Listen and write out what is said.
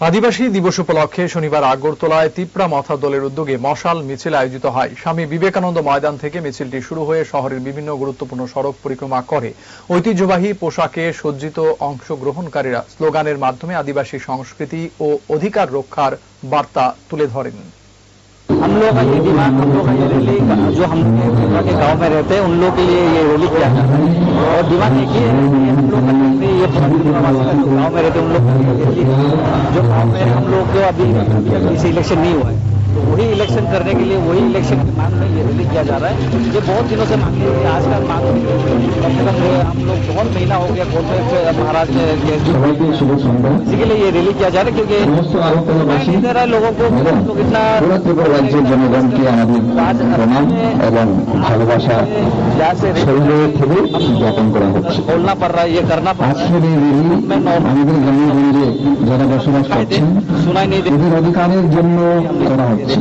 আদিবাসী দিবস উপলক্ষে শনিবার আগরতলায় তিপ্রা মথা দলের উদ্যোগে মশাল মিছিল আয়োজিত হয়। স্বামী বিবেকানন্দ ময়দান থেকে মিছিলটি শুরু হয়ে শহরের বিভিন্ন গুরুত্বপূর্ণ সড়ক পরিক্রমা করে। ঐতিহ্যবাহী পোশাকে সজ্জিত অংশগ্রহণকারীরা স্লোগানের মাধ্যমে আদিবাসী সংস্কৃতি ও অধিকার রক্ষার বার্তা তুলে ধরেন। हम लोग का ये डिमांड, हम लोग का ये रैली, जो हम लोग के गांव में रहते हैं उन लोग के लिए ये रैली किया जाता है। और डिमांड एक ही है कि हम लोग ये गांव में रहते हैं उन लोग जो गांव में हम लोग जो अभी किसी इलेक्शन नहीं हुआ है तो वही इलेक्शन करने के लिए वही इलेक्शन की मांग में ये रैली किया जा रहा है। ये बहुत दिनों से मांग है, आज का मांग कम से कम हम लोग बहुत महीना हो गया कोर्ट में महाराज इसी के लिए ये रैली किया जा रहा है क्योंकि नहीं दे रहा है लोगों को लोग इतना রাজ্যের জনগণকে আমাদের প্রণাম এবং ভালোবাসা শরীরের থেকে জ্ঞাপন করা হচ্ছে। बोलना पड़ रहा है, ये करना पड़ रहा है। আজকের এই র্যালি আমাদের গ্রামে যারা বসবাস করছেন सुनाई नहीं दे এদের অধিকারের জন্য করা হচ্ছে।